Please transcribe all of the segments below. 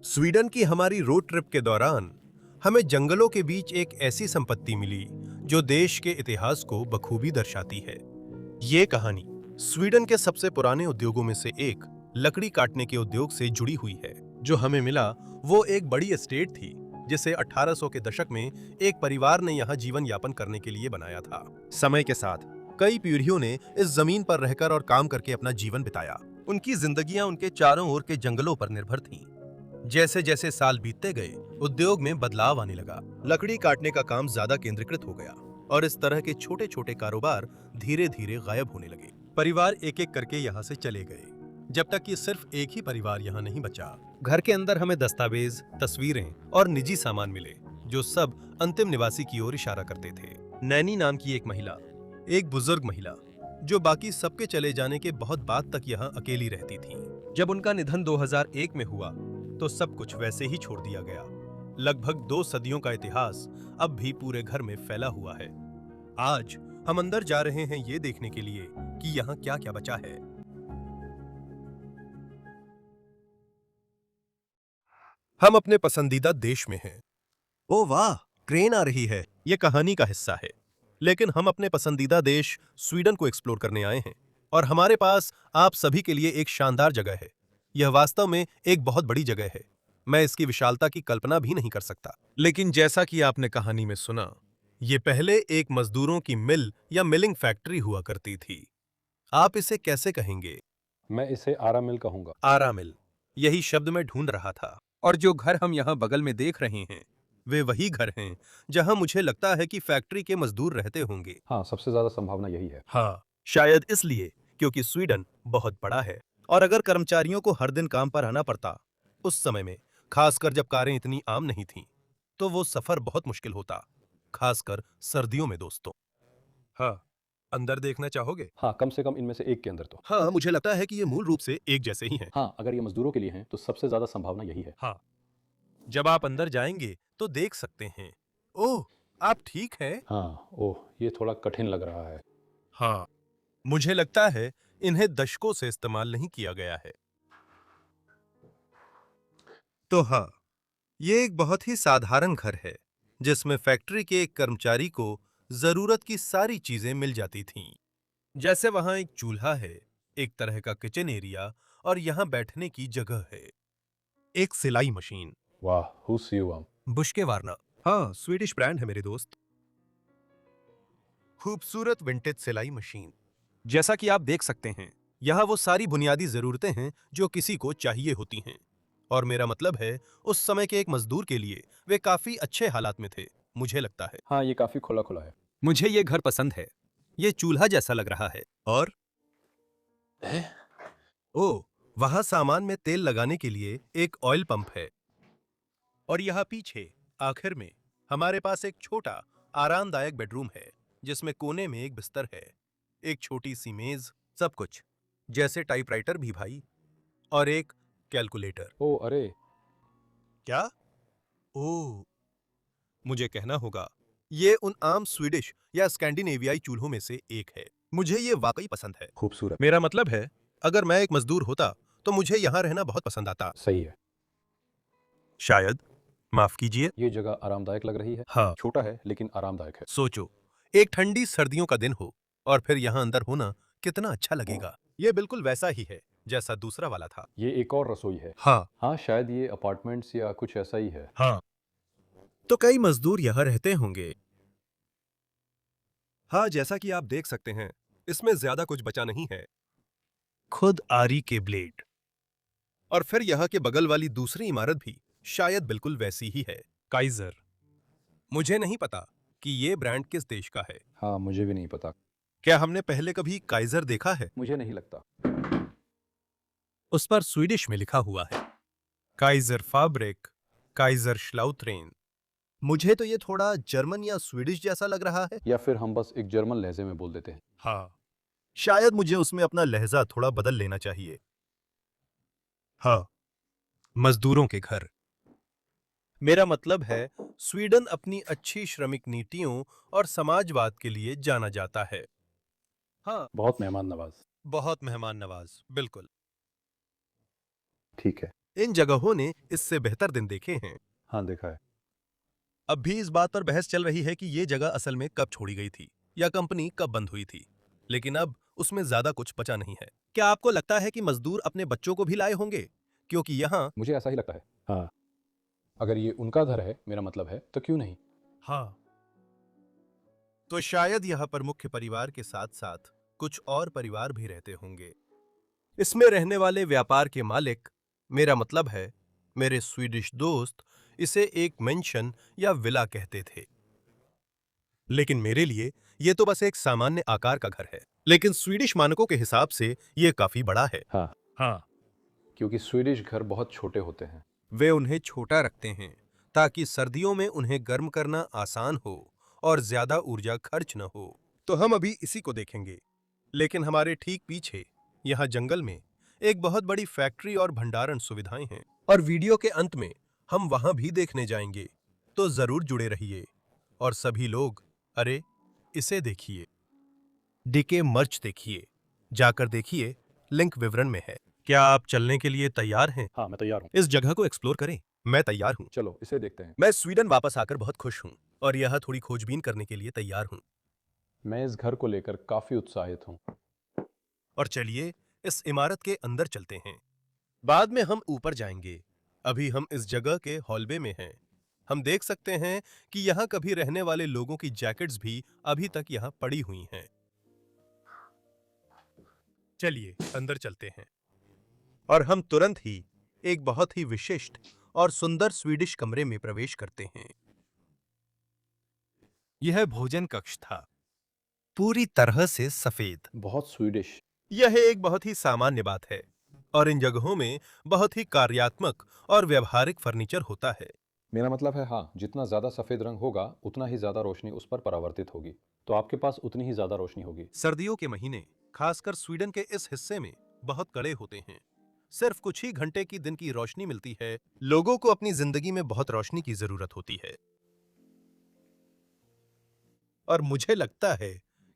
Sweden की हमारी road trip के दौरान हमें जंगलों के बीच एक ऐसी संपत्ति मिली जो देश के इतिहास को बखूबी दर्शाती है। ये कहानी स्वीडन के सबसे पुराने उद्योगों में से एक लकड़ी काटने के उद्योग से जुड़ी हुई है। जो हमें मिला वो एक बड़ी एस्टेट थी जिसे 1800 के दशक में एक परिवार ने यहाँ जीवन यापन करने के लिए बनाया था। समय के साथ कई पीढ़ियों ने इस जमीन पर रहकर और काम करके अपना जीवन बिताया। उनकी जिंदगियां उनके चारों ओर के जंगलों पर निर्भर थीं। जैसे जैसे साल बीतते गए उद्योग में बदलाव आने लगा। लकड़ी काटने का काम ज्यादा केंद्रीकृत हो गया और इस तरह के छोटे छोटे कारोबार धीरे धीरे गायब होने लगे। परिवार एक एक करके यहाँ से चले गए जब तक कि सिर्फ एक ही परिवार यहाँ नहीं बचा। घर के अंदर हमें दस्तावेज, तस्वीरें और निजी सामान मिले जो सब अंतिम निवासी की ओर इशारा करते थे। नैनी नाम की एक महिला, एक बुजुर्ग महिला जो बाकी सबके चले जाने के बहुत बाद तक यहाँ अकेली रहती थी। जब उनका निधन 2001 में हुआ तो सब कुछ वैसे ही छोड़ दिया गया। लगभग 2 सदियों का इतिहास अब भी पूरे घर में फैला हुआ है। आज हम अंदर जा रहे हैं ये देखने के लिए कि यहाँ क्या क्या बचा है। हम अपने पसंदीदा देश में हैं। ओ वाह, क्रेन आ रही है। ये कहानी का हिस्सा है, लेकिन हम अपने पसंदीदा देश स्वीडन को एक्सप्लोर करने आए हैं और हमारे पास आप सभी के लिए एक शानदार जगह है। यह वास्तव में एक बहुत बड़ी जगह है। मैं इसकी विशालता की कल्पना भी नहीं कर सकता। लेकिन जैसा कि आपने कहानी में सुना, ये पहले एक मजदूरों की मिल या मिलिंग फैक्ट्री हुआ करती थी। आप इसे कैसे कहेंगे? मैं इसे आरा मिल कहूंगा। आरा मिल, यही शब्द मैं ढूंढ रहा था। और जो घर हम यहाँ बगल में देख रहे हैं वे वही घर हैं जहां मुझे लगता है कि फैक्ट्री के मजदूर रहते होंगे। हाँ, सबसे ज्यादा संभावना यही है। हाँ, शायद इसलिए क्योंकि स्वीडन बहुत बड़ा है और अगर कर्मचारियों को हर दिन काम पर आना पड़ता उस समय में, खासकर जब कारें इतनी आम नहीं थीं, तो वो सफर बहुत मुश्किल होता, खासकर सर्दियों में दोस्तों। हाँ, अंदर देखना चाहोगे? हाँ, कम से कम इनमें से एक के अंदर तो। हाँ, मुझे लगता है कि ये मूल रूप से एक जैसे ही हैं। हाँ, अगर ये मजदूरों के लिए हैं तो सबसे ज्यादा संभावना यही है। हाँ, जब आप अंदर जाएंगे तो देख सकते हैं। ओह, आप ठीक हैं? हाँ, ओह, ये थोड़ा कठिन लग रहा है। हाँ, मुझे लगता है इन्हें दशकों से इस्तेमाल नहीं किया गया है। तो हाँ, ये एक बहुत ही साधारण घर है जिसमें फैक्ट्री के एक कर्मचारी को जरूरत की सारी चीजें मिल जाती थीं। जैसे वहां एक चूल्हा है, एक तरह का किचन एरिया और यहाँ बैठने की जगह है। एक सिलाई मशीन, वाह, हुस्यूआम। बुश्के वारना, हाँ स्वीडिश ब्रांड है मेरे दोस्त। खूबसूरत विंटेज सिलाई मशीन। जैसा कि आप देख सकते हैं, यहाँ वो सारी बुनियादी जरूरतें हैं जो किसी को चाहिए होती हैं। और मेरा मतलब है, उस समय के एक मजदूर के लिए वे काफी अच्छे हालात में थे, मुझे लगता है। हाँ, ये काफी खुला खुला है। मुझे ये घर पसंद है। ये चूल्हा जैसा लग रहा है। और ओह, वहां सामान में तेल लगाने के लिए एक ऑयल पंप है। और यहाँ पीछे आखिर में हमारे पास एक छोटा आरामदायक बेडरूम है जिसमें कोने में एक बिस्तर है, एक छोटी सी मेज, सब कुछ जैसे टाइपराइटर भी भाई, और एक कैलकुलेटर। ओह, अरे। क्या? ओह, मुझे कहना होगा, ये उन आम स्वीडिश या स्कैंडिनेवियाई चूल्हों में से एक है। मुझे ये वाकई पसंद है। खूबसूरत। मेरा मतलब है, अगर मैं एक मजदूर होता तो मुझे यहाँ रहना बहुत पसंद आता। सही है। शायद, माफ कीजिए। ये जगह आरामदायक लग रही है। हाँ, छोटा है लेकिन आरामदायक है। सोचो, एक ठंडी सर्दियों का दिन हो और फिर यहाँ अंदर होना कितना अच्छा लगेगा। ये बिल्कुल वैसा ही है जैसा दूसरा वाला था। ये एक और रसोई है। हाँ। हाँ, शायद ये अपार्टमेंट्स या कुछ ऐसा ही है। हाँ, तो कई मजदूर यहाँ रहते होंगे। हाँ, जैसा कि आप देख सकते हैं, इसमें ज्यादा कुछ बचा नहीं है। खुद आरी के ब्लेड। और फिर यहाँ के बगल वाली दूसरी इमारत भी शायद बिल्कुल वैसी ही है, काइजर। मुझे नहीं पता कि ये ब्रांड किस देश का है। हाँ, मुझे भी नहीं पता। क्या हमने पहले कभी काइजर देखा है? मुझे नहीं लगता। उस पर स्वीडिश में लिखा हुआ है, काइजर फैब्रिक, काइजर श्लाउत्रेन। मुझे तो ये थोड़ा जर्मन या स्वीडिश जैसा लग रहा है। या फिर हम बस एक जर्मन लहजे में बोल देते हैं। हाँ, शायद मुझे उसमें अपना लहजा थोड़ा बदल लेना चाहिए। हाँ, मजदूरों के घर। मेरा मतलब है, स्वीडन अपनी अच्छी श्रमिक नीतियों और समाजवाद के लिए जाना जाता है। हाँ, बहुत मेहमान नवाज। बहुत मेहमान नवाज, बिल्कुल। ठीक है। इन जगहों ने इससे बेहतर दिन देखे हैं। हाँ, देखा है। अब भी इस बात पर बहस चल रही है कि ये जगह असल में कब छोड़ी गई थी या कंपनी कब बंद हुई थी, लेकिन अब उसमें ज्यादा कुछ बचा नहीं है। क्या आपको लगता है कि मजदूर अपने बच्चों को भी लाए होंगे? क्योंकि यहाँ मुझे ऐसा ही लगता है। हाँ, अगर ये उनका घर है, मेरा मतलब है, तो क्यों नहीं? हाँ, तो शायद यहाँ पर मुख्य परिवार के साथ साथ कुछ और परिवार भी रहते होंगे। इसमें रहने वाले व्यापार के मालिक, मेरा मतलब है मेरे स्वीडिश दोस्त, इसे एक मेंशन या विला कहते थे। लेकिन मेरे लिए ये तो बस एक सामान्य आकार का घर है, लेकिन स्वीडिश मानकों के हिसाब से ये काफी बड़ा है। हाँ, हाँ, क्योंकि स्वीडिश घर बहुत छोटे होते हैं। वे उन्हें छोटा रखते हैं ताकि सर्दियों में उन्हें गर्म करना आसान हो और ज्यादा ऊर्जा खर्च न हो। तो हम अभी इसी को देखेंगे, लेकिन हमारे ठीक पीछे यहाँ जंगल में एक बहुत बड़ी फैक्ट्री और भंडारण सुविधाएं हैं, और वीडियो के अंत में हम वहां भी देखने जाएंगे। तो जरूर जुड़े रहिए। और सभी लोग, अरे इसे देखिए, डीके मर्च देखिए, जाकर देखिए, लिंक विवरण में है। क्या आप चलने के लिए तैयार हैं? हाँ, मैं तैयार हूँ। इस जगह को एक्सप्लोर करें। मैं तैयार हूँ। चलो, इसे देखते हैं। मैं स्वीडन वापस आकर बहुत खुश हूँ और यह थोड़ी खोजबीन करने के लिए तैयार हूँ। मैं इस घर को लेकर काफ़ी उत्साहित हूँ। और चलिए इस इमारत के अंदर चलते हैं। बाद में हम ऊपर जाएंगे। अभी हम इस जगह के हॉलवे में हैं। हम देख सकते हैं कि यहाँ कभी रहने वाले लोगों की जैकेट्स भी अभी तक यहाँ पड़ी हुई हैं। चलिए अंदर चलते हैं और हम तुरंत ही एक बहुत ही विशिष्ट और सुंदर स्वीडिश कमरे में प्रवेश करते हैं। यह भोजन कक्ष था, पूरी तरह से सफेद। बहुत स्वीडिश। यह एक बहुत ही सामान्य बात है, और इन जगहों में बहुत ही कार्यात्मक और व्यवहारिक फर्नीचर होता है। मेरा मतलब है, हाँ, जितना ज़्यादा सफ़ेद रंग होगा, उतना ही ज़्यादा रोशनी उस पर परावर्तित होगी। तो आपके पास उतनी ही ज़्यादा रोशनी होगी। सर्दियों के महीने, खासकर स्वीडन के इस हिस्से में, बहुत कड़े होते हैं। सिर्फ कुछ ही घंटे की दिन की रोशनी मिलती है। लोगों को अपनी जिंदगी में बहुत रोशनी की जरूरत होती है, और मुझे लगता है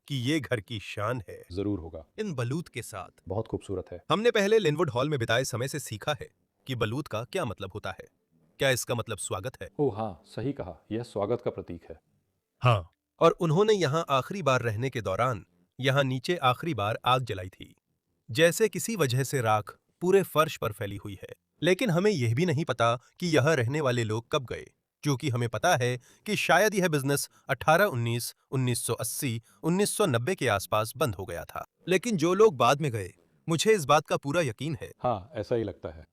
कि ये घर की शान है। ज़रूर होगा। इन बलूत के साथ बहुत खूबसूरत है। हमने पहले लिनवुड हॉल में बिताए समय से सीखा है कि बलूत का क्या मतलब होता है। क्या इसका मतलब स्वागत है? ओह हाँ, सही कहा, यह स्वागत का प्रतीक है। हाँ, और उन्होंने यहाँ आखिरी बार रहने के दौरान यहाँ नीचे आखिरी बार आग जलाई थी। जैसे किसी वजह से राख पूरे फर्श पर फैली हुई है। लेकिन हमें यह भी नहीं पता कि यहाँ रहने वाले लोग कब गए, क्योंकि हमें पता है कि शायद यह बिजनेस 1819, 1980, 1990 के आसपास बंद हो गया था। लेकिन जो लोग बाद में गए, मुझे इस बात का पूरा यकीन है। हाँ, ऐसा ही लगता है।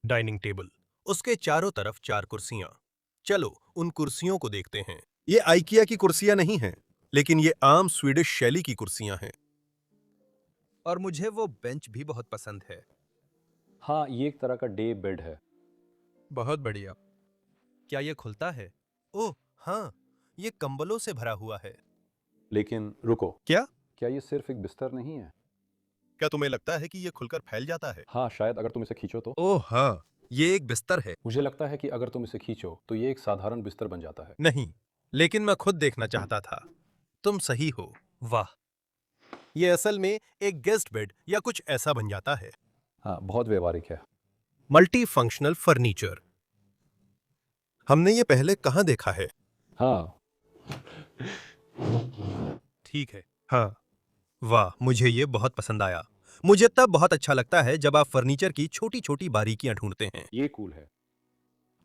डाइनिंग टेबल, उसके चारों तरफ 4 कुर्सियां। चलो उन कुर्सियों को देखते हैं। ये आइकिया की कुर्सियां नहीं हैं, लेकिन ये आम स्वीडिश शैली की कुर्सियां हैं। और मुझे वो बेंच भी बहुत पसंद है। हाँ, ये एक तरह का डे बेड है। बहुत बढ़िया। क्या ये खुलता है? ओह हाँ, ये कंबलों से भरा हुआ है। लेकिन रुको, क्या? क्या ये सिर्फ एक बिस्तर नहीं है? क्या तुम्हें लगता है कि ये खुलकर फैल जाता है? हाँ, शायद अगर तुम इसे खींचो तो। ओह हाँ, ये एक बिस्तर है। मुझे लगता है कि अगर तुम इसे खींचो, तो ये एक साधारण बिस्तर बन जाता है। नहीं, लेकिन मैं खुद देखना चाहता था। तुम सही हो। वाह, ये असल में एक गेस्ट बेड या कुछ ऐसा बन जाता है। हाँ, बहुत व्यवहारिक है। मल्टी फंक्शनल फर्नीचर, हमने ये पहले कहाँ देखा है? हाँ, ठीक है। हाँ, वाह, मुझे ये बहुत पसंद आया। मुझे तब बहुत अच्छा लगता है जब आप फर्नीचर की छोटी छोटी बारीकियां ढूंढते हैं। ये कूल है।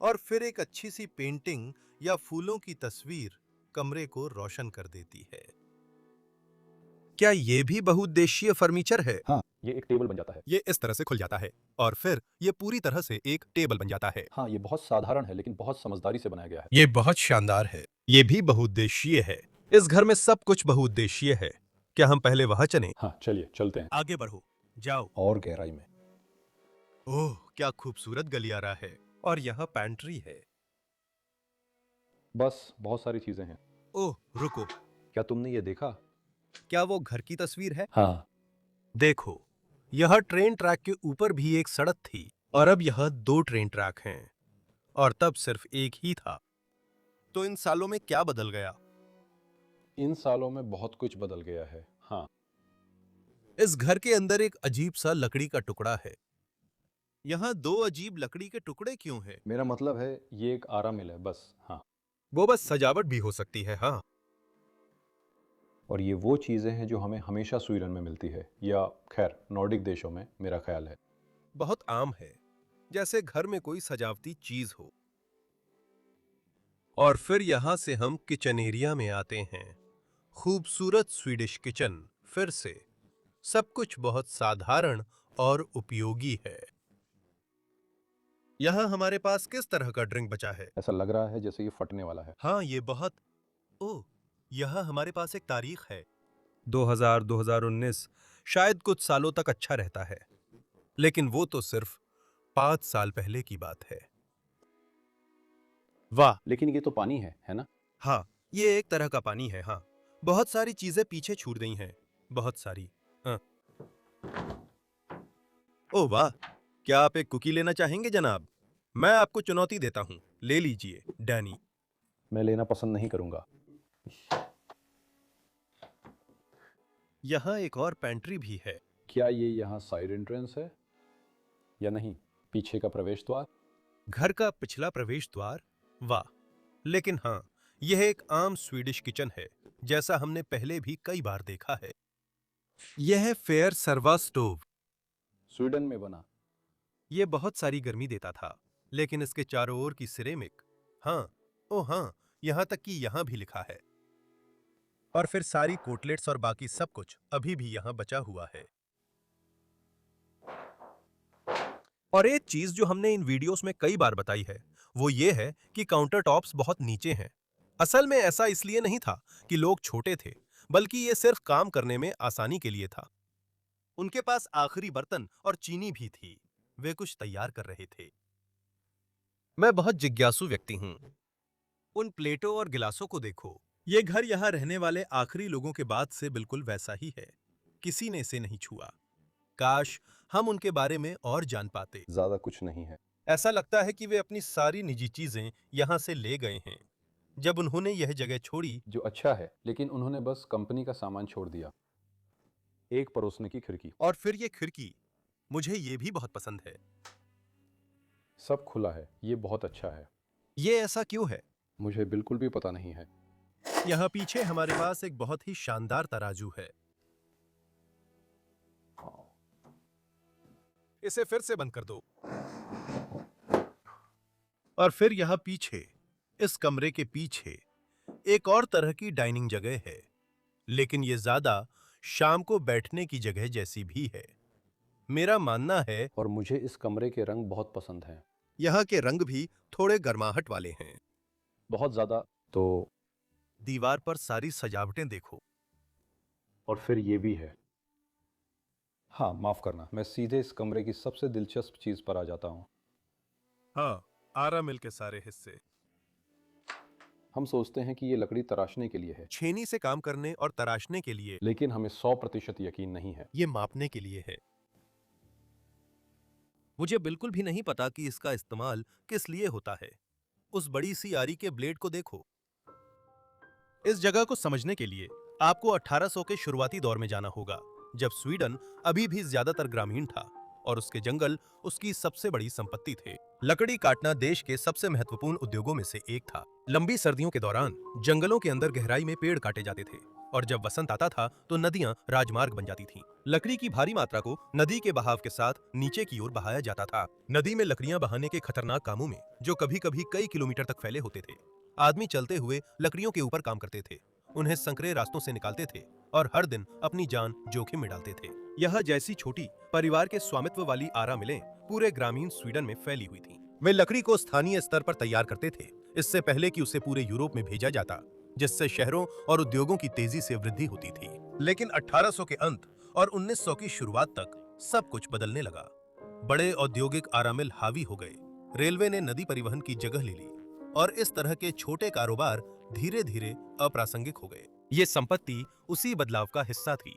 और फिर एक अच्छी सी पेंटिंग या फूलों की तस्वीर कमरे को रोशन कर देती है। क्या ये भी बहुउद्देशीय फर्नीचर है? हाँ, ये एक टेबल बन जाता है। ये इस तरह से खुल जाता है और फिर ये पूरी तरह से एक टेबल बन जाता है। हाँ, ये बहुत साधारण है, लेकिन बहुत समझदारी से बनाया गया है। ये बहुत शानदार है। ये भी बहुउद्देशीय है। इस घर में सब कुछ बहुउद्देशीय है। क्या हम पहले वहां चलें? हाँ, चलिए चलते हैं। आगे बढ़ो, जाओ। और गहराई में। ओह, क्या खूबसूरत गलियारा है। और यहाँ पैंट्री है। बस बहुत सारी चीजें हैं। ओह रुको, क्या तुमने ये देखा? क्या वो घर की तस्वीर है? हाँ, देखो, यह ट्रेन ट्रैक के ऊपर भी एक सड़क थी, और अब यह 2 ट्रेन ट्रैक हैं, और तब सिर्फ एक ही था। तो इन सालों में क्या बदल गया? इन सालों में बहुत कुछ बदल गया है। हाँ, इस घर के अंदर एक अजीब सा लकड़ी का टुकड़ा है। यहाँ दो अजीब लकड़ी के टुकड़े क्यों हैं? मेरा मतलब है ये एक आरा मिल है बस। हाँ। वो बस सजावट भी हो सकती है। हाँ, और ये वो चीज़ें हैं जो हमें हमेशा स्वीडन में मिलती है, या खैर नॉर्डिक देशों में, मेरा ख्याल है। बहुत आम है, जैसे घर में कोई सजावटी चीज हो। और फिर यहां से हम किचन एरिया में आते हैं। खूबसूरत स्वीडिश किचन। फिर से सब कुछ बहुत साधारण और उपयोगी है। यहाँ हमारे पास किस तरह का ड्रिंक बचा है? ऐसा लग रहा है जैसे ये फटने वाला है। हाँ, ये बहुत। ओह, यहाँ हमारे पास एक तारीख है। 2000-2019। शायद कुछ सालों तक अच्छा रहता है, लेकिन वो तो सिर्फ 5 साल पहले की बात है। वाह। लेकिन ये तो पानी है ना? हाँ, ये एक तरह का पानी है। हाँ, बहुत सारी चीजें पीछे छूट गई हैं। बहुत सारी। हाँ। ओह वाह, क्या आप एक कुकी लेना चाहेंगे जनाब? मैं आपको चुनौती देता हूँ, ले लीजिए डैनी। मैं लेना पसंद नहीं करूंगा। यहाँ एक और पेंट्री भी है। क्या ये यहाँ साइड एंट्रेंस है या नहीं? पीछे का प्रवेश द्वार? घर का पिछला प्रवेश द्वार। वाह। लेकिन हाँ, यह एक आम स्वीडिश किचन है, जैसा हमने पहले भी कई बार देखा है। यह है फेयर सर्वा स्टोव। स्वीडन में बना। यह बहुत सारी गर्मी देता था, लेकिन इसके चारों ओर की सिरेमिक। हाँ, ओ हाँ, यहां तक कि यहां भी लिखा है। और फिर सारी कोटलेट्स और बाकी सब कुछ अभी भी यहां बचा हुआ है। और एक चीज जो हमने इन वीडियोस में कई बार बताई है, वो ये है कि काउंटर टॉप्स बहुत नीचे हैं। असल में ऐसा इसलिए नहीं था कि लोग छोटे थे, बल्कि ये सिर्फ काम करने में आसानी के लिए था। उनके पास आखिरी बर्तन और चीनी भी थी। वे कुछ तैयार कर रहे थे। मैं बहुत जिज्ञासु व्यक्ति हूं। उन प्लेटों और गिलासों को देखो। ये घर यहां रहने वाले आखिरी लोगों के बाद से बिल्कुल वैसा ही है। किसी ने इसे नहीं छुआ। काश हम उनके बारे में और जान पाते। ज्यादा कुछ नहीं है। ऐसा लगता है कि वे अपनी सारी निजी चीजें यहां से ले गए हैं जब उन्होंने यह जगह छोड़ी। जो अच्छा है, लेकिन उन्होंने बस कंपनी का सामान छोड़ दिया। एक परोसने की खिड़की। और फिर ये खिड़की, मुझे ये भी बहुत पसंद है। सब खुला है, ये बहुत अच्छा है। ये ऐसा क्यों है? मुझे बिल्कुल भी पता नहीं है। यहाँ पीछे हमारे पास एक बहुत ही शानदार तराजू है। इसे फिर से बंद कर दो। और फिर यहाँ पीछे, इस कमरे के पीछे, एक और तरह की डाइनिंग जगह है, लेकिन ये ज्यादा शाम को बैठने की जगह जैसी भी है। मेरा मानना है और मुझे इस कमरे के रंग बहुत पसंद हैं। यहाँ के रंग भी थोड़े गर्माहट वाले हैं। बहुत ज्यादा। तो दीवार पर सारी सजावटें देखो। और फिर ये भी है। हाँ, माफ करना, मैं सीधे इस कमरे की सबसे दिलचस्प चीज पर आ जाता हूँ। हाँ, आरा मिल के सारे हिस्से। हम सोचते हैं कि ये लकड़ी तराशने के लिए है, छेनी से काम करने और तराशने के लिए। लेकिन हमें 100% यकीन नहीं है। ये मापने के लिए है। मुझे बिल्कुल भी नहीं पता कि इसका इस्तेमाल किस लिए होता है। उस बड़ी सी आरी के ब्लेड को देखो। इस जगह को समझने के लिए आपको 1800 के शुरुआती दौर में जाना होगा, जब स्वीडन अभी भी ज्यादातर ग्रामीण था और उसके जंगल उसकी सबसे बड़ी संपत्ति थे। लकड़ी काटना देश के सबसे महत्वपूर्ण उद्योगों में से एक था। लंबी सर्दियों के दौरान जंगलों के अंदर गहराई में पेड़ काटे जाते थे, और जब वसंत आता था तो नदियां राजमार्ग बन जाती थीं। लकड़ी की भारी मात्रा को नदी के बहाव के साथ नीचे की ओर बहाया जाता था। नदी में लकड़ियां बहाने के खतरनाक कामों में, जो कभी कभी कई किलोमीटर तक फैले होते थे, आदमी चलते हुए लकड़ियों के ऊपर काम करते थे, उन्हें संकरे रास्तों से निकालते थे और हर दिन अपनी जान जोखिम में डालते थे। यह जैसी छोटी परिवार के स्वामित्व वाली आरा मिलें पूरे ग्रामीण स्वीडन में फैली हुई थीं। वे लकड़ी को स्थानीय स्तर पर तैयार करते थे, इससे पहले कि उसे पूरे यूरोप में भेजा जाता, जिससे शहरों और उद्योगों की तेजी से वृद्धि होती थी। लेकिन 1800 के अंत और 1900 की शुरुआत तक सब कुछ बदलने लगा। बड़े औद्योगिक आरामिल हावी हो गए, रेलवे ने नदी परिवहन की जगह ले ली, और इस तरह के छोटे कारोबार धीरे धीरे अप्रासंगिक हो गए। ये संपत्ति उसी बदलाव का हिस्सा थी।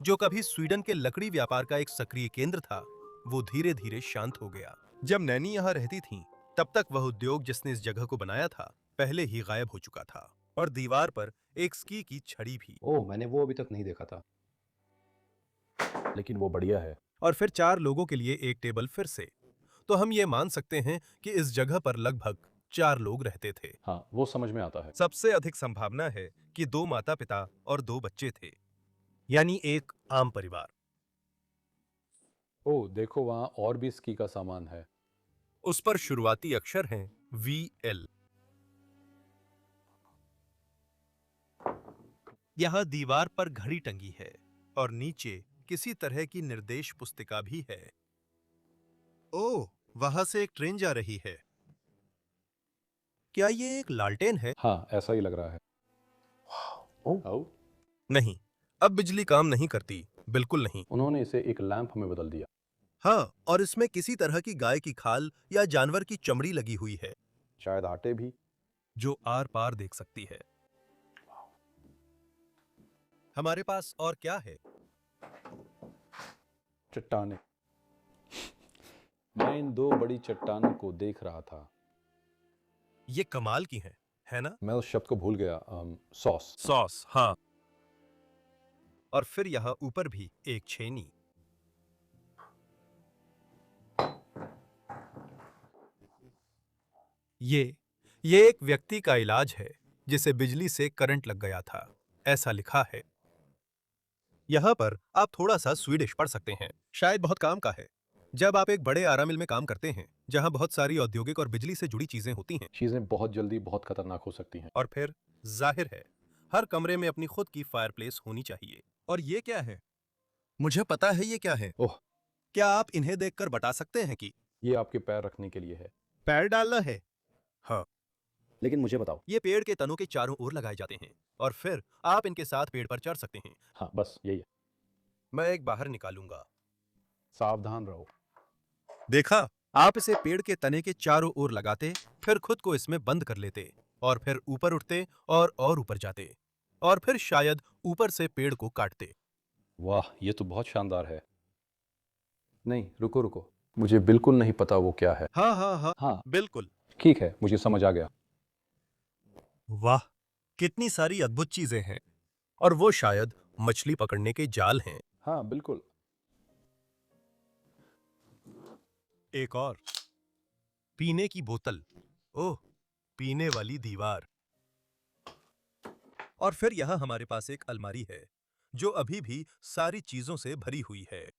जो कभी स्वीडन के लकड़ी व्यापार का एक सक्रिय केंद्र था, वो धीरे धीरे शांत हो गया। जब नैनी यहाँ रहती थीं, तब तक वह उद्योग जिसने इस जगह को बनाया था, पहले ही गायब हो चुका था। और दीवार पर एक स्की की छड़ी भी। ओह, मैंने वो अभी तक नहीं देखा था, लेकिन वो बढ़िया है। और फिर 4 लोगों के लिए एक टेबल फिर से। तो हम ये मान सकते हैं कि इस जगह पर लगभग 4 लोग रहते थे। हाँ, वो समझ में आता है। सबसे अधिक संभावना है कि 2 माता-पिता और 2 बच्चे थे, यानी एक आम परिवार। ओह, देखो वहाँ और भी स्की का सामान है। उस पर शुरुआती अक्षर हैं VL। यहाँ दीवार पर घड़ी टंगी है और नीचे किसी तरह की निर्देश पुस्तिका भी है। ओह, वहां से एक ट्रेन जा रही है। क्या ये एक लालटेन है? हाँ, ऐसा ही लग रहा है। ओह, नहीं, अब बिजली काम नहीं करती, बिल्कुल नहीं। उन्होंने इसे एक लैंप में बदल दिया। हाँ, और इसमें किसी तरह की गाय की खाल या जानवर की चमड़ी लगी हुई है, शायद आटे भी। जो आर पार देख सकती है। हमारे पास और क्या है? चट्टाने। मैं इन 2 बड़ी चट्टानों को देख रहा था। ये कमाल की हैं, है ना? मैं उस शब्द को भूल गया। सॉस। सॉस, हाँ। और फिर यहाँ ऊपर भी एक छेनी। ये ये एक व्यक्ति का इलाज है जिसे बिजली से करंट लग गया था, ऐसा लिखा है। यहाँ पर आप थोड़ा सा स्वीडिश पढ़ सकते हैं, शायद बहुत काम का है। जब आप एक बड़े आरा मिल में काम करते हैं जहाँ बहुत सारी औद्योगिक और बिजली से जुड़ी चीजें होती हैं, चीजें बहुत जल्दी बहुत खतरनाक हो सकती हैं। और फिर जाहिर है हर कमरे में अपनी खुद की फायरप्लेस होनी चाहिए। और ये क्या है? मुझे पता है ये क्या है। ओह, क्या आप इन्हें देखकर बता सकते हैं कि ये आपके पैर रखने के लिए है। पैर डालना है? हाँ। लेकिन मुझे बताओ। ये पेड़ के तनों के चारों ओर लगाए जाते हैं और फिर आप इनके साथ पेड़ पर चढ़ सकते हैं। हाँ, बस यही है। मैं एक बाहर निकालूंगा। सावधान रहो। देखा, आप इसे पेड़ के तने के चारों ओर लगाते, फिर खुद को इसमें बंद कर लेते और फिर ऊपर उठते और ऊपर जाते और फिर शायद ऊपर से पेड़ को काटते। वाह, ये तो बहुत शानदार है। नहीं, रुको रुको, मुझे बिल्कुल नहीं पता वो क्या है। हाँ हाँ हाँ, हाँ, बिल्कुल। ठीक है, मुझे समझ आ गया। वाह, कितनी सारी अद्भुत चीजें हैं। और वो शायद मछली पकड़ने के जाल हैं। हाँ, बिल्कुल। एक और पीने की बोतल। ओह, पीने वाली दीवार। और फिर यहाँ हमारे पास एक अलमारी है जो अभी भी सारी चीजों से भरी हुई है।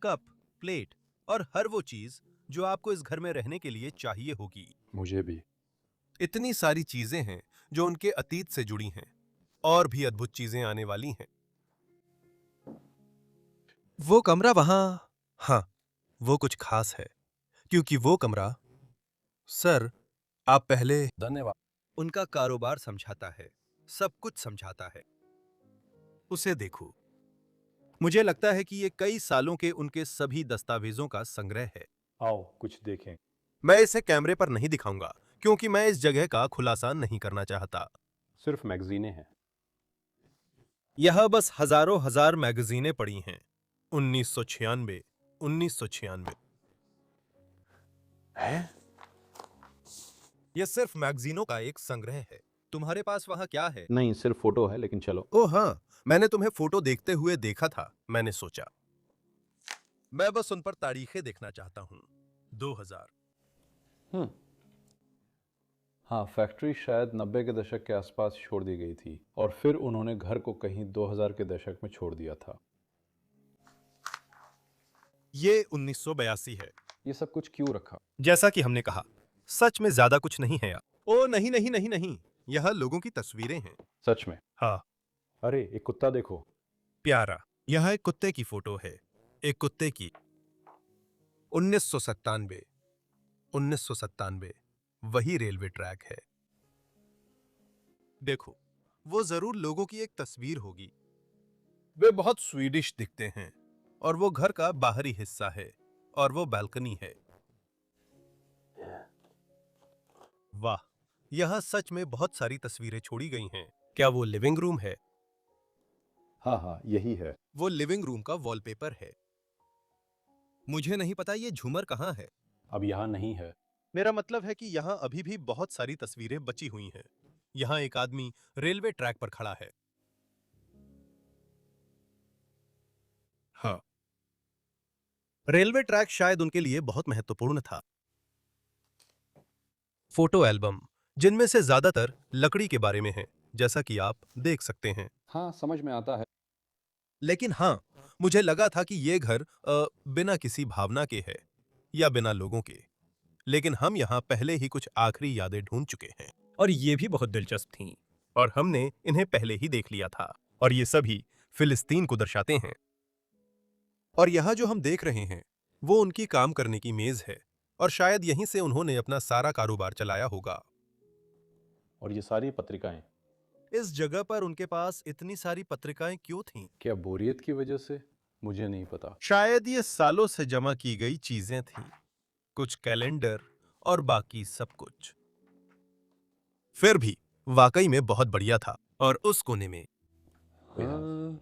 कप, प्लेट और हर वो चीज जो आपको इस घर में रहने के लिए चाहिए होगी। मुझे भी। इतनी सारी चीजें हैं जो उनके अतीत से जुड़ी हैं और भी अद्भुत चीजें आने वाली हैं। वो कमरा वहां, हाँ, वो कुछ खास है क्योंकि वो कमरा, सर, आप पहले, धन्यवाद। उनका कारोबार समझाता है, सब कुछ समझाता है। उसे देखो। मुझे लगता है कि ये कई सालों के उनके सभी दस्तावेजों का संग्रह है। आओ कुछ देखें। मैं इसे कैमरे पर नहीं दिखाऊंगा क्योंकि मैं इस जगह का खुलासा नहीं करना चाहता। सिर्फ मैगजीनें हैं। यह बस हजारों हजार मैगजीनें पड़ी हैं। 1996, 1996। है? यह सिर्फ मैगजीनों का एक संग्रह है। तुम्हारे पास वहां क्या है? नहीं, सिर्फ फोटो है, लेकिन चलो। ओह हाँ, मैंने तुम्हें फोटो देखते हुए देखा था। मैंने सोचा मैं बस उन पर तारीखें देखना चाहता हूं। 2000। हम्म। हाँ, फैक्ट्री शायद 90 के दशक के आसपास छोड़ दी गई थी और फिर उन्होंने घर को कहीं 2000 के दशक में छोड़ दिया था। ये 1982 है। ये सब कुछ क्यों रखा? जैसा कि हमने कहा, सच में ज्यादा कुछ नहीं है। ओ नहीं नहीं नहीं नहीं, यह लोगों की तस्वीरें हैं। सच में? हाँ। अरे, एक कुत्ता देखो। प्यारा। यह एक कुत्ते की फोटो है, एक कुत्ते की। 1997, 1997, वही रेलवे ट्रैक है। देखो, वो जरूर लोगों की एक तस्वीर होगी। वे बहुत स्वीडिश दिखते हैं और वो घर का बाहरी हिस्सा है और वो बालकनी है। वाह, यहां सच में बहुत सारी तस्वीरें छोड़ी गई हैं। क्या वो लिविंग रूम है? हाँ हाँ, यही है। वो लिविंग रूम का वॉलपेपर है। मुझे नहीं पता ये झूमर कहाँ है। अब यहाँ नहीं है। मेरा मतलब है कि यहाँ अभी भी बहुत सारी तस्वीरें बची हुई हैं। यहाँ एक आदमी रेलवे ट्रैक पर खड़ा है। हाँ, रेलवे ट्रैक शायद उनके लिए बहुत महत्वपूर्ण था। फोटो एल्बम, जिनमें से ज्यादातर लकड़ी के बारे में हैं, जैसा कि आप देख सकते हैं। हाँ, समझ में आता है। लेकिन हाँ, मुझे लगा था कि ये घर बिना किसी भावना के है या बिना लोगों के। लेकिन हम यहाँ पहले ही कुछ आखिरी यादें ढूंढ चुके हैं और ये भी बहुत दिलचस्प थीं और हमने इन्हें पहले ही देख लिया था और ये सभी फिलिस्तीन को दर्शाते हैं। और यहाँ जो हम देख रहे हैं वो उनकी काम करने की मेज है और शायद यहीं से उन्होंने अपना सारा कारोबार चलाया होगा। और ये सारी पत्रिकाएं, इस जगह पर उनके पास इतनी सारी पत्रिकाएं क्यों थीं? क्या बोरियत की वजह से? मुझे नहीं पता। शायद ये सालों से जमा की गई चीजें थीं, कुछ कैलेंडर और बाकी सब कुछ। फिर भी वाकई में बहुत बढ़िया था। और उस कोने में हाँ,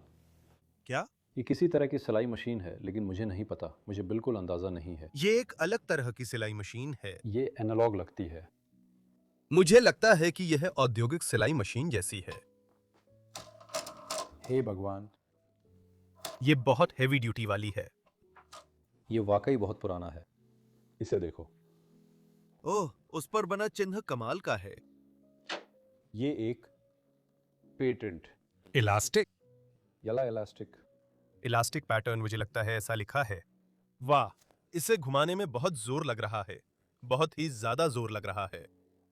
क्या? ये किसी तरह की सिलाई मशीन है, लेकिन मुझे नहीं पता, मुझे बिल्कुल अंदाजा नहीं है। ये एक अलग तरह की सिलाई मशीन है। ये एनालॉग लगती है। मुझे लगता है कि यह औद्योगिक सिलाई मशीन जैसी है। हे भगवान, ये बहुत हेवी ड्यूटी वाली है। ये वाकई बहुत पुराना है। इसे देखो। ओह, उस पर बना चिन्ह कमाल का है। ये एक पेटेंट, इलास्टिक यला इलास्टिक। इलास्टिक पैटर्न, मुझे लगता है ऐसा लिखा है। वाह, इसे घुमाने में बहुत जोर लग रहा है, बहुत ही ज्यादा जोर लग रहा है।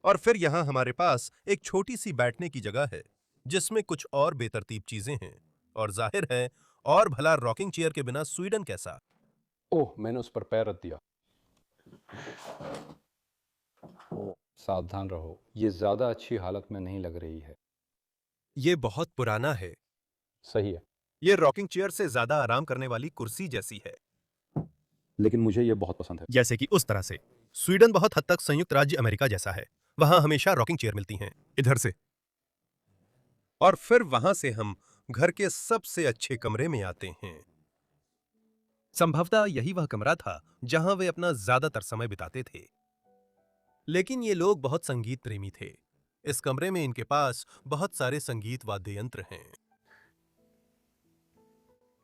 और फिर यहाँ हमारे पास एक छोटी सी बैठने की जगह है जिसमें कुछ और बेतरतीब चीजें हैं। और जाहिर है, और भला रॉकिंग चेयर के बिना स्वीडन कैसा? ओह, मैंने उस पर पैर रख दिया। ओह, सावधान रहो, ये ज्यादा अच्छी हालत में नहीं लग रही है। ये बहुत पुराना है। सही है, ये रॉकिंग चेयर से ज्यादा आराम करने वाली कुर्सी जैसी है। लेकिन मुझे ये बहुत पसंद है। जैसे कि उस तरह से स्वीडन बहुत हद तक संयुक्त राज्य अमेरिका जैसा है। वहां हमेशा रॉकिंग चेयर मिलती हैं, इधर से। और फिर वहां से हम घर के सबसे अच्छे कमरे में आते हैं। संभवतः यही वह कमरा था जहां वे अपना ज्यादातर समय बिताते थे। लेकिन ये लोग बहुत संगीत प्रेमी थे। इस कमरे में इनके पास बहुत सारे संगीत वाद्य यंत्र हैं।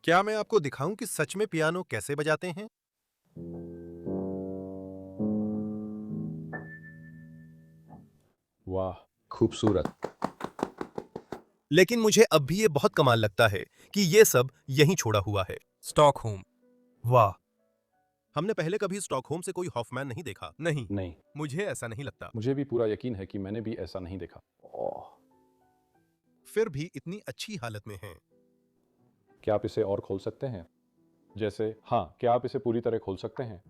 क्या मैं आपको दिखाऊं कि सच में पियानो कैसे बजाते हैं? वाह, खूबसूरत। लेकिन मुझे अब भी ये बहुत कमाल लगता है कि ये सब यहीं छोड़ा हुआ है। स्टॉकहोम। वाह, हमने पहले कभी स्टॉकहोम से कोई हॉफमैन नहीं देखा। नहीं, नहीं, मुझे ऐसा नहीं लगता। मुझे भी पूरा यकीन है कि मैंने भी ऐसा नहीं देखा। ओह, फिर भी इतनी अच्छी हालत में है। क्या आप इसे और खोल सकते हैं? जैसे, हाँ, क्या आप इसे पूरी तरह खोल सकते हैं?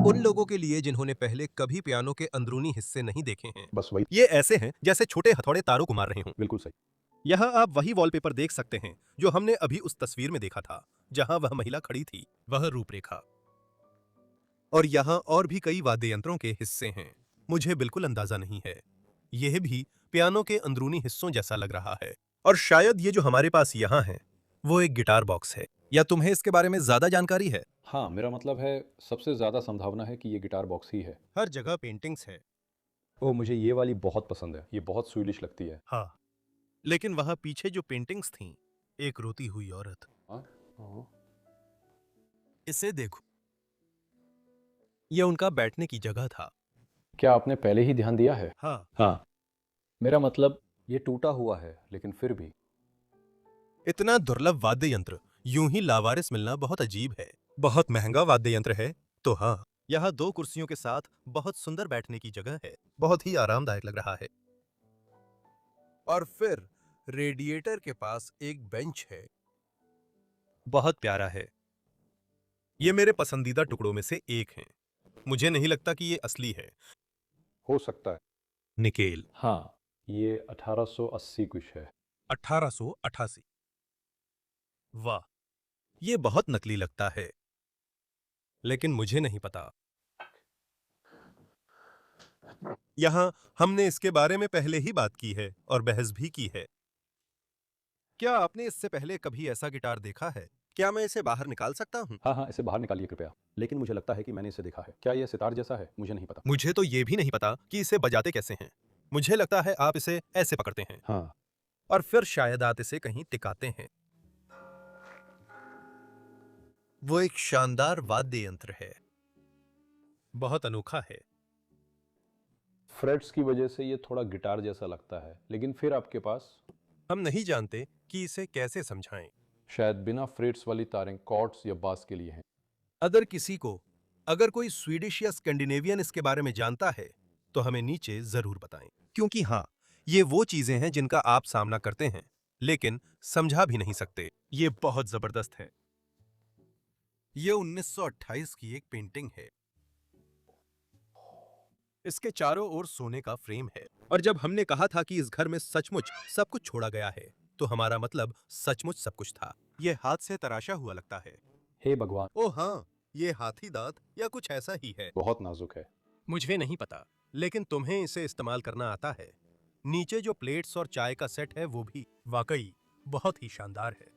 उन लोगों के लिए जिन्होंने पहले कभी पियानो के अंदरूनी हिस्से नहीं देखे हैं, बस वही, ये ऐसे हैं जैसे छोटे हथौड़े तारों को मार रहे हों। बिल्कुल सही। यहाँ आप वही वॉलपेपर देख सकते हैं जो हमने अभी उस तस्वीर में देखा था, जहां वह महिला खड़ी थी, वह रूपरेखा। और यहाँ और भी कई वाद्य यंत्रों के हिस्से हैं। मुझे बिल्कुल अंदाजा नहीं है। यह भी पियानो के अंदरूनी हिस्सों जैसा लग रहा है। और शायद ये जो हमारे पास यहाँ है वो एक गिटार बॉक्स है। या तुम्हें इसके बारे में ज्यादा जानकारी है? हाँ, मेरा मतलब है, सबसे ज्यादा संभावना है कि ये गिटार बॉक्स ही है। हर जगह पेंटिंग्स है। ओह, मुझे ये वाली बहुत पसंद है, ये बहुत स्वीडिश लगती है। हाँ, लेकिन वहां पीछे जो पेंटिंग्स थीं, एक रोती हुई औरत। हाँ? ओह, इसे देखो, यह उनका बैठने की जगह था। क्या आपने पहले ही ध्यान दिया है? हाँ, हाँ, मेरा मतलब, ये टूटा हुआ है, लेकिन फिर भी। इतना दुर्लभ वाद्य यंत्र यूं ही लावारिस मिलना बहुत अजीब है। बहुत महंगा वाद्य यंत्र है। तो हाँ, यहाँ दो कुर्सियों के साथ बहुत सुंदर बैठने की जगह है। बहुत ही आरामदायक लग रहा है। और फिर रेडिएटर के पास एक बेंच है। बहुत प्यारा है। ये मेरे पसंदीदा टुकड़ों में से एक है। मुझे नहीं लगता कि ये असली है। हो सकता है। निकेल। हाँ, ये 1880 कुछ है। 1888। वाह, ये बहुत नकली लगता है। लेकिन मुझे नहीं पता। यहां हमने इसके बारे में पहले ही बात की है और बहस भी की है। क्या आपने इससे पहले कभी ऐसा गिटार देखा है? क्या मैं इसे बाहर निकाल सकता हूं? हाँ हाँ, इसे बाहर निकालिए कृपया। लेकिन मुझे लगता है कि मैंने इसे देखा है। क्या यह सितार जैसा है? मुझे नहीं पता। मुझे तो ये भी नहीं पता कि इसे बजाते कैसे हैं। मुझे लगता है आप इसे ऐसे पकड़ते हैं हाँ, और फिर शायद आप इसे कहीं टिकाते हैं। वो एक शानदार वाद्य यंत्र है, बहुत अनोखा है। फ्रेट्स की वजह से ये थोड़ा गिटार जैसा लगता है, लेकिन फिर आपके पास हम नहीं जानते कि इसे कैसे समझाएं। शायद बिना फ्रेट्स वाली तारें कॉर्ड्स या बास के लिए हैं। अगर कोई स्वीडिश या स्कैंडिनेवियन इसके बारे में जानता है तो हमें नीचे जरूर बताएं, क्योंकि हाँ, ये वो चीजें हैं जिनका आप सामना करते हैं लेकिन समझा भी नहीं सकते। ये बहुत जबरदस्त है। ये 1928 की एक पेंटिंग है। इसके चारों ओर सोने का फ्रेम है और जब हमने कहा था कि इस घर में सचमुच सब कुछ छोड़ा गया है तो हमारा मतलब सचमुच सब कुछ था। यह हाथ से तराशा हुआ लगता है। हे भगवान, ओह हाँ, ये हाथी दांत या कुछ ऐसा ही है। बहुत नाजुक है। मुझे नहीं पता, लेकिन तुम्हें इसे इस्तेमाल करना आता है। नीचे जो प्लेट्स और चाय का सेट है वो भी वाकई बहुत ही शानदार है।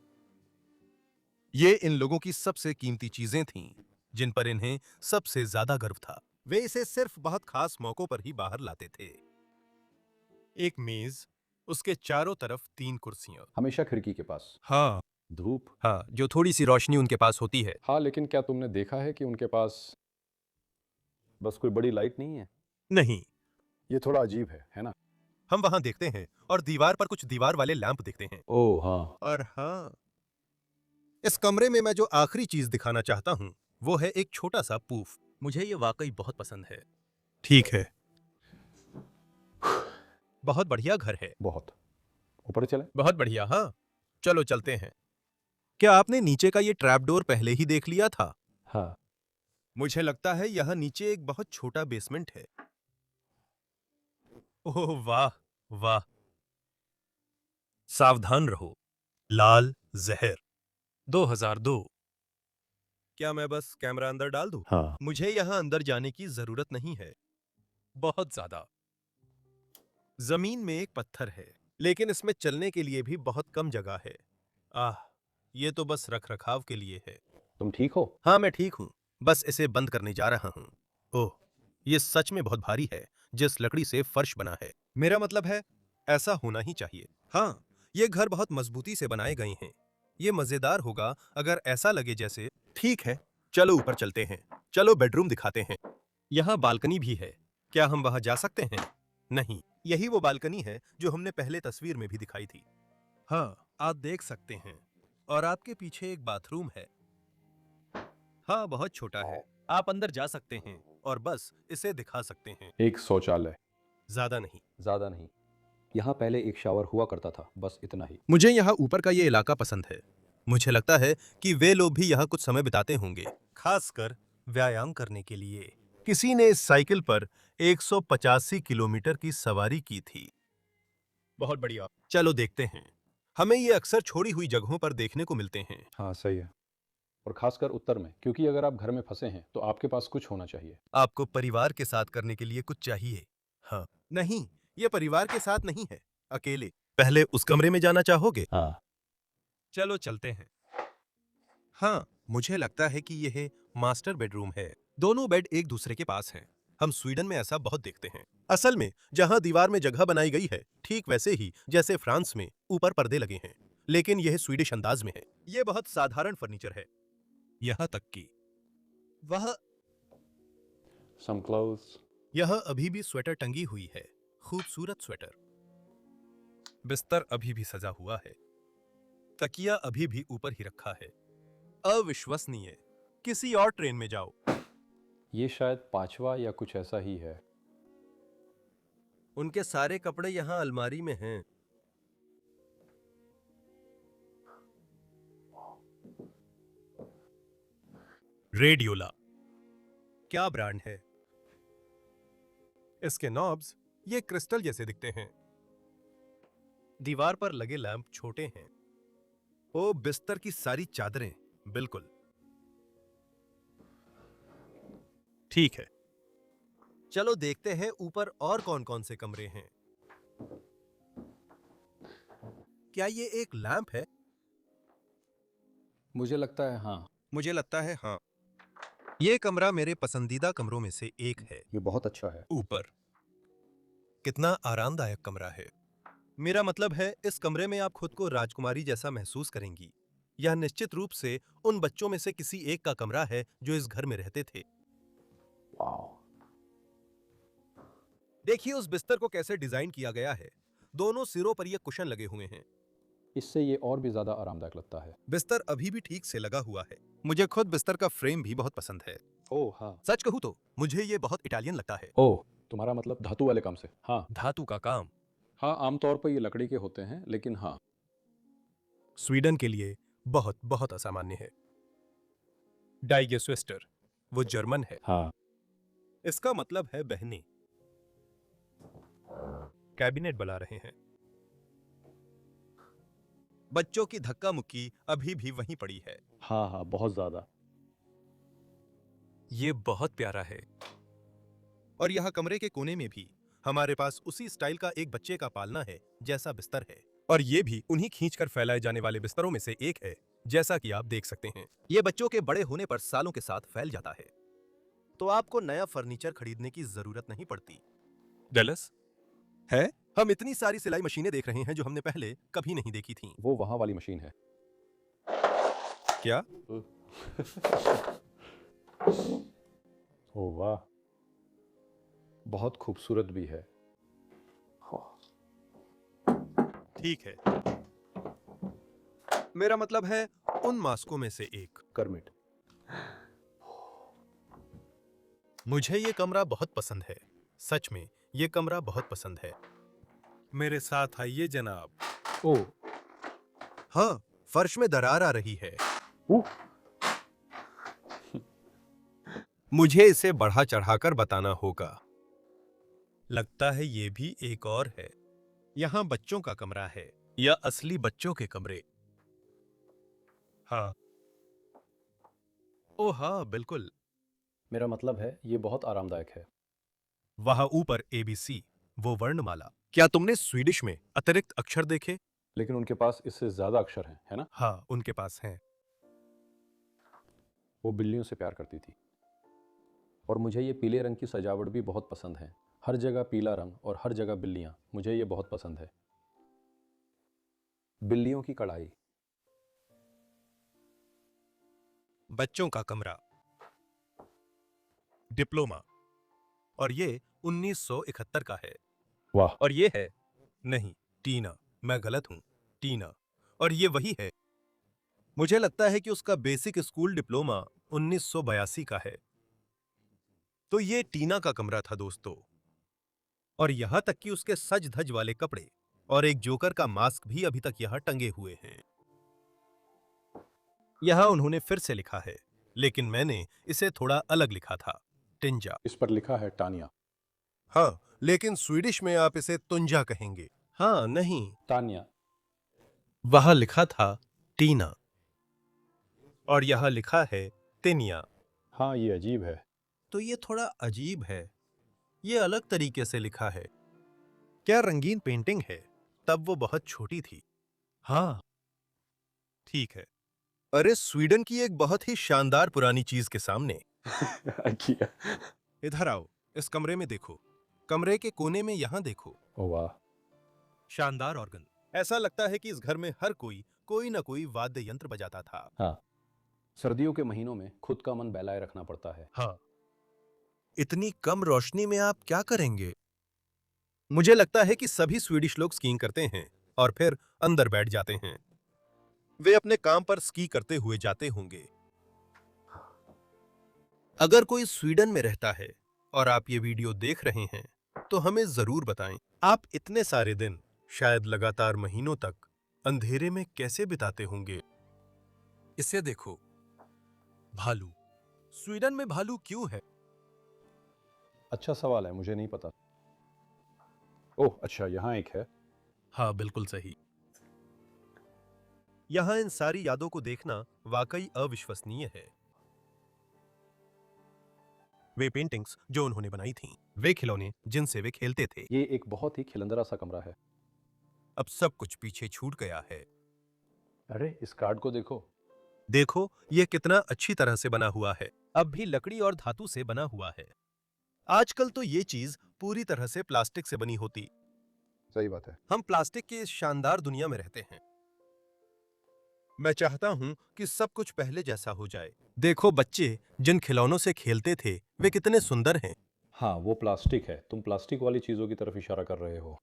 ये इन लोगों की सबसे कीमती चीजें थीं, जिन पर इन्हें सबसे ज्यादा गर्व था। वे इसे सिर्फ बहुत खास मौकों पर ही बाहर लाते थे। एक मेज, उसके चारों तरफ 3 कुर्सियां। हमेशा खिड़की के पास हाँ धूप। हाँ, जो थोड़ी सी रोशनी उनके पास होती है। हाँ, लेकिन क्या तुमने देखा है कि उनके पास बस कोई बड़ी लाइट नहीं है? नहीं, ये थोड़ा अजीब है ना? हम वहां देखते हैं और दीवार पर कुछ दीवार वाले लैंप देखते हैं। ओह हाँ, और हाँ, इस कमरे में मैं जो आखिरी चीज दिखाना चाहता हूं वो है एक छोटा सा पूफ। मुझे ये वाकई बहुत पसंद है। ठीक है, बहुत बढ़िया घर है। बहुत। ऊपर चले? बहुत बढ़िया। हाँ, चलो चलते हैं। क्या आपने नीचे का ये ट्रैप डोर पहले ही देख लिया था? हाँ, मुझे लगता है यहाँ नीचे एक बहुत छोटा बेसमेंट है। ओह वाह, वाह। सावधान रहो। लाल जहर 2002। क्या मैं बस कैमरा अंदर डाल दूं? हाँ। मुझे यहाँ अंदर जाने की जरूरत नहीं है। बहुत ज्यादा। जमीन में एक पत्थर है, लेकिन इसमें चलने के लिए भी बहुत कम जगह है। आह, ये तो बस रखरखाव के लिए है। तुम ठीक हो? हाँ, मैं ठीक हूँ। बस इसे बंद करने जा रहा हूँ। ओह, ये सच में बहुत भारी है, जिस लकड़ी से फर्श बना है। मेरा मतलब है, ऐसा होना ही चाहिए। हाँ, ये घर बहुत मजबूती से बनाए गए हैं। ये मजेदार होगा अगर ऐसा लगे जैसे। ठीक है, चलो ऊपर चलते हैं। चलो बेडरूम दिखाते हैं। यहाँ बालकनी भी है। क्या हम वहां जा सकते हैं? नहीं, यही वो बालकनी है जो हमने पहले तस्वीर में भी दिखाई थी। हाँ, आप देख सकते हैं। और आपके पीछे एक बाथरूम है। हाँ, बहुत छोटा है। आप अंदर जा सकते हैं और बस इसे दिखा सकते हैं। एक शौचालय। ज्यादा नहीं। ज्यादा नहीं। यहाँ पहले एक शावर हुआ करता था, बस इतना ही। मुझे यहाँ ऊपर का ये इलाका पसंद है। मुझे लगता है कि वे लोग भी यहाँ कुछ समय बिताते होंगे, खासकर व्यायाम करने के लिए। किसी ने इस साइकिल पर 185 किलोमीटर की सवारी की थी। बहुत बढ़िया। चलो देखते हैं। हमें ये अक्सर छोड़ी हुई जगहों पर देखने को मिलते हैं। हाँ, सही है। और खासकर उत्तर में, क्योंकि अगर आप घर में फंसे हैं तो आपके पास कुछ होना चाहिए। आपको परिवार के साथ करने के लिए कुछ चाहिए। हाँ, नहीं, ये परिवार के साथ नहीं है, अकेले। पहले उस कमरे में जाना चाहोगे? हाँ। चलो चलते हैं। हाँ, मुझे लगता है कि यह मास्टर बेडरूम है। दोनों बेड एक दूसरे के पास हैं। हम स्वीडन में ऐसा बहुत देखते हैं। असल में जहां दीवार में जगह बनाई गई है, ठीक वैसे ही जैसे फ्रांस में ऊपर पर्दे लगे हैं, लेकिन यह स्वीडिश अंदाज में है। यह बहुत साधारण फर्नीचर है, यहाँ तक कि वह सम क्लोथ्स। यहाँ अभी भी स्वेटर टंगी हुई है। खूबसूरत स्वेटर। बिस्तर अभी भी सजा हुआ है। तकिया अभी भी ऊपर ही रखा है। अविश्वसनीय। किसी और ट्रेन में जाओ। ये शायद पांचवा या कुछ ऐसा ही है। उनके सारे कपड़े यहाँ अलमारी में हैं। रेडियोला क्या ब्रांड है? इसके नॉब्स ये क्रिस्टल जैसे दिखते हैं। दीवार पर लगे लैंप छोटे हैं। ओ, बिस्तर की सारी चादरें बिल्कुल ठीक है। चलो देखते हैं ऊपर और कौन कौन से कमरे हैं। क्या ये एक लैंप है? मुझे लगता है हाँ। मुझे लगता है हाँ। ये कमरा मेरे पसंदीदा कमरों में से एक है। ये बहुत अच्छा है। ऊपर कितना आरामदायक कमरा है। मेरा मतलब है, इस कमरे में आप खुद को राजकुमारी जैसा महसूस करेंगी। यह निश्चित रूप से उन बच्चों में से किसी एक का कमरा है जो इस घर में रहते थे। वाओ। देखिए उस बिस्तर को कैसे डिजाइन किया गया है। दोनों सिरों पर ये कुशन लगे हुए हैं। इससे ये और भी ज्यादा आरामदायक लगता है। बिस्तर अभी भी ठीक से लगा हुआ है। मुझे खुद बिस्तर का फ्रेम भी बहुत पसंद है। ओह हाँ। सच कहूँ तो मुझे ये बहुत इटालियन लगता है। ओह, तुम्हारा मतलब धातु वाले काम से? हाँ धातु का काम हाँ, आमतौर पर ये लकड़ी के होते हैं, लेकिन हाँ। स्वीडन के लिए बहुत बहुत असामान्य है। डाइगे स्विस्टर, वो जर्मन है। हाँ। इसका मतलब है बहनें। कैबिनेट बना रहे हैं। बच्चों की धक्का मुक्की अभी भी वहीं पड़ी है। हाँ हाँ, बहुत ज्यादा। ये बहुत प्यारा है। और यहाँ कमरे के कोने में भी हमारे पास उसी स्टाइल का एक बच्चे का पालना है जैसा बिस्तर है। और ये भी उन्हीं खींचकर फैलाए जाने वाले बिस्तरों में से एक है, जैसा कि आप देख सकते हैं। ये बच्चों के बड़े होने पर सालों के साथ फैल जाता है, तो आपको नया फर्नीचर खरीदने की जरूरत नहीं पड़ती। डलस है, हम इतनी सारी सिलाई मशीनें देख रहे हैं जो हमने पहले कभी नहीं देखी थीं। वो वहां वाली मशीन है। क्या? ओह वाह, बहुत खूबसूरत भी है। ठीक है, मेरा मतलब है उन मास्कों में से एक। करमिट। मुझे ये कमरा बहुत पसंद है। सच में ये कमरा बहुत पसंद है। मेरे साथ आइए जनाब। ओह। हाँ, फर्श में दरार आ रही है। मुझे इसे बढ़ा चढ़ाकर बताना होगा। लगता है ये भी एक और है। यहाँ बच्चों का कमरा है, या असली बच्चों के कमरे। हाँ, ओह हाँ, बिल्कुल। मेरा मतलब है ये बहुत आरामदायक है। वहां ऊपर ABC, वो वर्णमाला। क्या तुमने स्वीडिश में अतिरिक्त अक्षर देखे? लेकिन उनके पास इससे ज्यादा अक्षर हैं, है ना? हाँ, उनके पास हैं। वो बिल्लियों से प्यार करती थी। और मुझे ये पीले रंग की सजावट भी बहुत पसंद है। हर जगह पीला रंग और हर जगह बिल्लियां, मुझे ये बहुत पसंद है। बिल्लियों की कढ़ाई। बच्चों का कमरा, डिप्लोमा। और ये 1971 का है। वाह। और ये है, नहीं, टीना, मैं गलत हूं, टीना। और ये वही है। मुझे लगता है कि उसका बेसिक स्कूल डिप्लोमा 1982 का है। तो ये टीना का कमरा था दोस्तों। और यहां तक कि उसके सज धज वाले कपड़े और एक जोकर का मास्क भी अभी तक यहां टंगे हुए हैं। यहां उन्होंने फिर से लिखा है, लेकिन मैंने इसे थोड़ा अलग लिखा था, टिंजा। इस पर लिखा है टानिया। हाँ, लेकिन स्वीडिश में आप इसे तुंजा कहेंगे। हाँ, नहीं, तानिया। वहां लिखा था टीना और यहां लिखा है तिनिया। हाँ, ये अजीब है। तो ये थोड़ा अजीब है। ये अलग तरीके से लिखा है। क्या रंगीन पेंटिंग है? तब वो बहुत छोटी थी। हाँ, ठीक है। अरे, स्वीडन की एक बहुत ही शानदार पुरानी चीज के सामने। अच्छा। इधर आओ, इस कमरे में देखो। कमरे के कोने में यहां देखो। ओ वाह। शानदार ऑर्गन। ऐसा लगता है कि इस घर में हर कोई ना कोई वाद्य यंत्र बजाता था। हाँ, सर्दियों के महीनों में खुद का मन बहलाए रखना पड़ता है। हाँ, इतनी कम रोशनी में आप क्या करेंगे? मुझे लगता है कि सभी स्वीडिश लोग स्कीइंग करते हैं और फिर अंदर बैठ जाते हैं। वे अपने काम पर स्की करते हुए जाते होंगे। अगर कोई स्वीडन में रहता है और आप ये वीडियो देख रहे हैं, तो हमें जरूर बताएं। आप इतने सारे दिन, शायद लगातार महीनों तक, अंधेरे में कैसे बिताते होंगे? इसे देखो, भालू। स्वीडन में भालू क्यों है? अच्छा सवाल है, मुझे नहीं पता। ओह अच्छा, यहाँ एक है। हाँ, बिल्कुल सही। यहां इन सारी यादों को देखना वाकई अविश्वसनीय है। वे पेंटिंग्स जो उन्होंने बनाई थीं, वे खिलौने जिनसे वे खेलते थे, ये एक बहुत ही खिलंदरा सा कमरा है। अब सब कुछ पीछे छूट गया है। अरे, इस कार्ड को देखो। देखो, ये कितना अच्छी तरह से बना हुआ है। अब भी लकड़ी और धातु से बना हुआ है। आजकल तो ये चीज पूरी तरह से प्लास्टिक से बनी होती। सही बात है। हम प्लास्टिक की इस शानदार दुनिया में रहते हैं। मैं चाहता हूं कि सब कुछ पहले जैसा हो जाए। देखो, बच्चे जिन खिलौनों से खेलते थे वे कितने सुंदर हैं। हाँ, वो प्लास्टिक है। तुम प्लास्टिक वाली चीजों की तरफ इशारा कर रहे हो।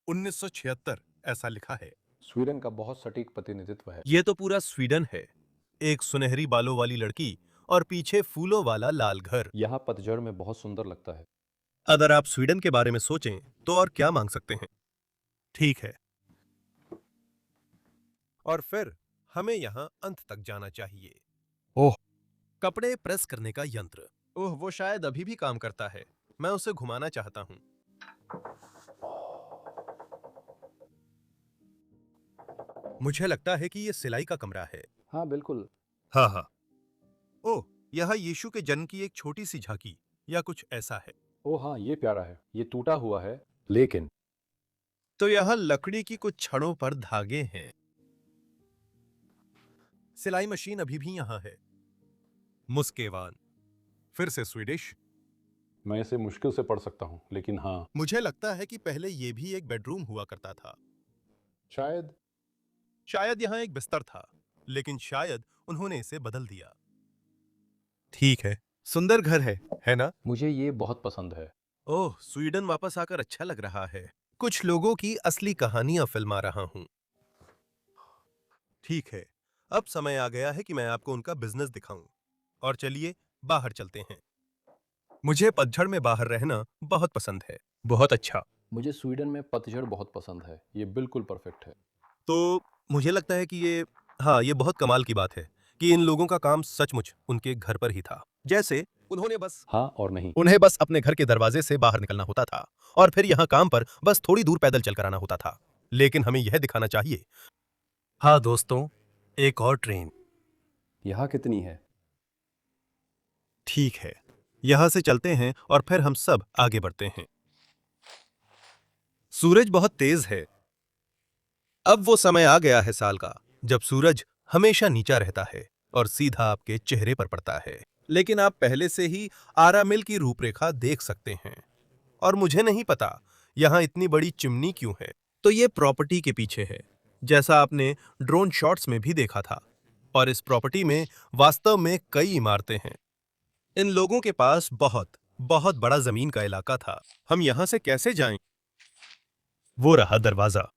1976 ऐसा लिखा है। स्वीडन का बहुत सटीक प्रतिनिधित्व है। ये तो पूरा स्वीडन है। एक सुनहरी बालों वाली लड़की और पीछे फूलों वाला लाल घर। यहाँ पतझड़ में बहुत सुंदर लगता है। अगर आप स्वीडन के बारे में सोचें तो और क्या मांग सकते हैं। ठीक है, और फिर हमें यहाँ अंत तक जाना चाहिए। ओह, कपड़े प्रेस करने का यंत्र। ओह, वो शायद अभी भी काम करता है। मैं उसे घुमाना चाहता हूँ। मुझे लगता है कि ये सिलाई का कमरा है। हाँ, बिल्कुल। हाँ हाँ। ओह, यह यीशु के जन्म की एक छोटी सी झांकी या कुछ ऐसा है। ओह हाँ, ये प्यारा है। ये टूटा हुआ है, लेकिन तो यह लकड़ी की कुछ छड़ों पर धागे हैं। सिलाई मशीन अभी भी यहाँ है। मुस्केवान, फिर से स्वीडिश। मैं इसे मुश्किल से पढ़ सकता हूँ, लेकिन हाँ, मुझे लगता है कि पहले ये भी एक बेडरूम हुआ करता था। शायद। शायद यहाँ एक बिस्तर था, लेकिन शायद उन्होंने इसे बदल दिया। ठीक है, सुंदर घर है ना? मुझे ये बहुत पसंद है। ओह, स्वीडन वापस आकर अच्छा लग रहा है। कुछ लोगों की असली कहानियां फिल्मा रहा हूं। ठीक है, अब समय आ गया है कि मैं आपको उनका बिजनेस दिखाऊं। और चलिए बाहर चलते हैं। मुझे पतझड़ में बाहर रहना बहुत पसंद है। बहुत अच्छा। मुझे स्वीडन में पतझड़ बहुत पसंद है। ये बिल्कुल परफेक्ट है। तो मुझे लगता है कि ये बहुत कमाल की बात है कि इन लोगों का काम सचमुच उनके घर पर ही था। जैसे हाँ और नहीं। उन्हें बस अपने घर के दरवाजे से बाहर निकलना होता था और फिर यहाँ काम पर बस थोड़ी दूर पैदल चलकर आना होता था। लेकिन हमें यह दिखाना चाहिए। हाँ दोस्तों, एक और ट्रेन। यहाँ कितनी है? ठीक है, यहाँ से चलते हैं और फिर हम सब आगे बढ़ते हैं। सूरज बहुत तेज है। अब वो समय आ गया है साल का जब सूरज हमेशा नीचा रहता है और सीधा आपके चेहरे पर पड़ता है। लेकिन आप पहले से ही आरामिल की रूपरेखा देख सकते हैं। और मुझे नहीं पता यहाँ इतनी बड़ी चिमनी क्यों है। तो ये प्रॉपर्टी के पीछे है, जैसा आपने ड्रोन शॉट्स में भी देखा था। और इस प्रॉपर्टी में वास्तव में कई इमारतें हैं। इन लोगों के पास बहुत बहुत बड़ा जमीन का इलाका था। हम यहाँ से कैसे जाएं? वो रहा दरवाजा।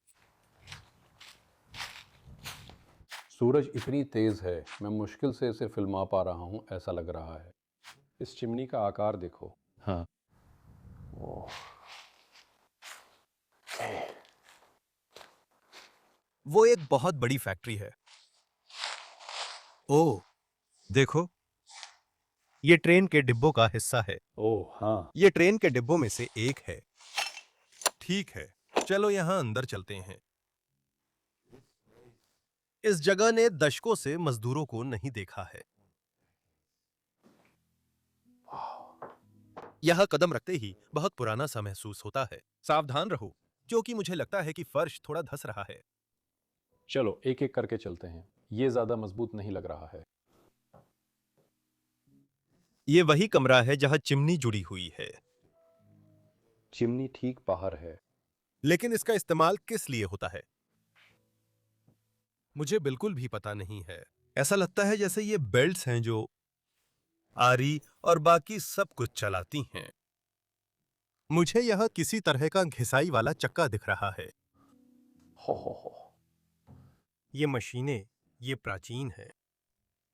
सूरज इतनी तेज है, मैं मुश्किल से इसे फिल्मा पा रहा हूँ, ऐसा लग रहा है। इस चिमनी का आकार देखो। हाँ, ओह, वो एक बहुत बड़ी फैक्ट्री है। ओह, देखो, ये ट्रेन के डिब्बों का हिस्सा है। ओह हाँ। ये ट्रेन के डिब्बों में से एक है। ठीक है, चलो यहाँ अंदर चलते हैं। इस जगह ने दशकों से मजदूरों को नहीं देखा है। यहाँ कदम रखते ही बहुत पुराना सा महसूस होता है। सावधान रहो, क्योंकि मुझे लगता है कि फर्श थोड़ा धंस रहा है। चलो एक एक करके चलते हैं। ये ज्यादा मजबूत नहीं लग रहा है। ये वही कमरा है जहाँ चिमनी जुड़ी हुई है। चिमनी ठीक बाहर है। लेकिन इसका इस्तेमाल किस लिए होता है, मुझे बिल्कुल भी पता नहीं है। ऐसा लगता है जैसे ये बेल्ट्स हैं जो आरी और बाकी सब कुछ चलाती हैं। मुझे यह किसी तरह का घिसाई वाला चक्का दिख रहा है। हो। ये मशीनें, ये प्राचीन है।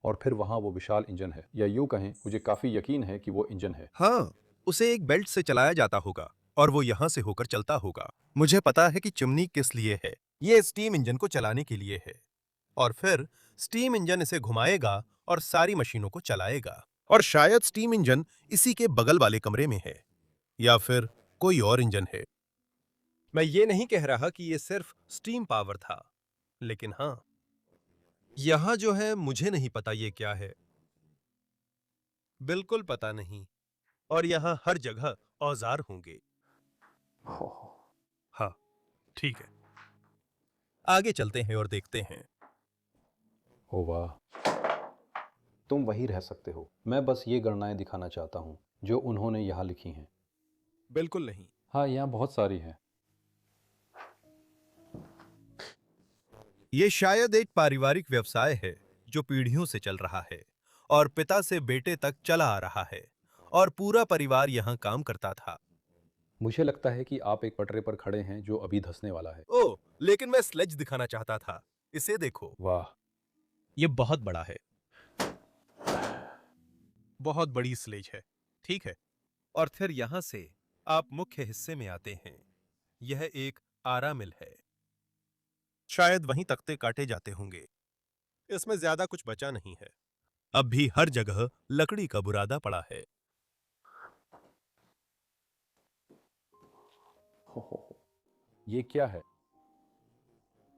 और फिर वहां वो विशाल इंजन है, या यूं कहें, मुझे काफी यकीन है कि वो इंजन है। हाँ, उसे एक बेल्ट से चलाया जाता होगा और वो यहां से होकर चलता होगा। मुझे पता है कि चिमनी किस लिए है। ये स्टीम इंजन को चलाने के लिए है। और फिर स्टीम इंजन इसे घुमाएगा और सारी मशीनों को चलाएगा। और शायद स्टीम इंजन इसी के बगल वाले कमरे में है, या फिर कोई और इंजन है। मैं ये नहीं कह रहा कि ये सिर्फ स्टीम पावर था, लेकिन हाँ, यहां जो है मुझे नहीं पता ये क्या है। बिल्कुल पता नहीं। और यहां हर जगह औजार होंगे। हो। हाँ, ठीक है, आगे चलते हैं और देखते हैं। ओ वाह, तुम वही रह सकते हो। मैं बस ये गणनाएं दिखाना चाहता हूँ। जो उन्होंने यहाँ लिखी हैं? बिल्कुल नहीं। हाँ, यहाँ बहुत सारी हैं। ये शायद एक पारिवारिक व्यवसाय है जो पीढ़ियों से चल रहा है और पिता से बेटे तक चला आ रहा है और पूरा परिवार यहाँ काम करता था। मुझे लगता है कि आप एक पटरे पर खड़े हैं जो अभी धंसने वाला है। ओह, लेकिन मैं स्लेज दिखाना चाहता था। इसे देखो, वाह, ये बहुत बड़ा है। बहुत बड़ी स्लेज है, ठीक है। और फिर यहाँ से आप मुख्य हिस्से में आते हैं। यह एक आरा मिल है। शायद वहीं तख्ते काटे जाते होंगे। इसमें ज्यादा कुछ बचा नहीं है। अब भी हर जगह लकड़ी का बुरादा पड़ा है। ये क्या है?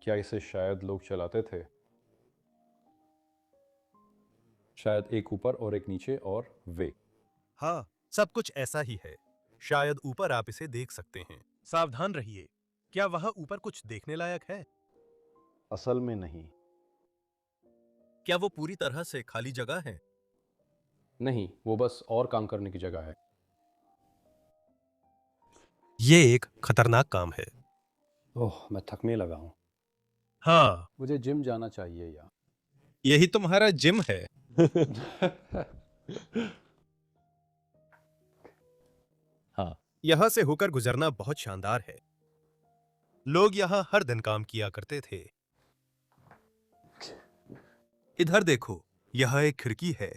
क्या इसे शायद लोग चलाते थे? शायद एक ऊपर और एक नीचे और वे। हाँ, सब कुछ ऐसा ही है। शायद ऊपर आप इसे देख सकते हैं। सावधान रहिए। क्या वहां ऊपर कुछ देखने लायक है? असल में नहीं। क्या वो पूरी तरह से खाली जगह है? नहीं, वो बस और काम करने की जगह है। ये एक खतरनाक काम है। ओह, मैं थकने लगा हूँ। हाँ, मुझे जिम जाना चाहिए या यही तुम्हारा जिम है। हाँ, यहां से होकर गुजरना बहुत शानदार है। लोग यहां हर दिन काम किया करते थे। इधर देखो, यह एक खिड़की है।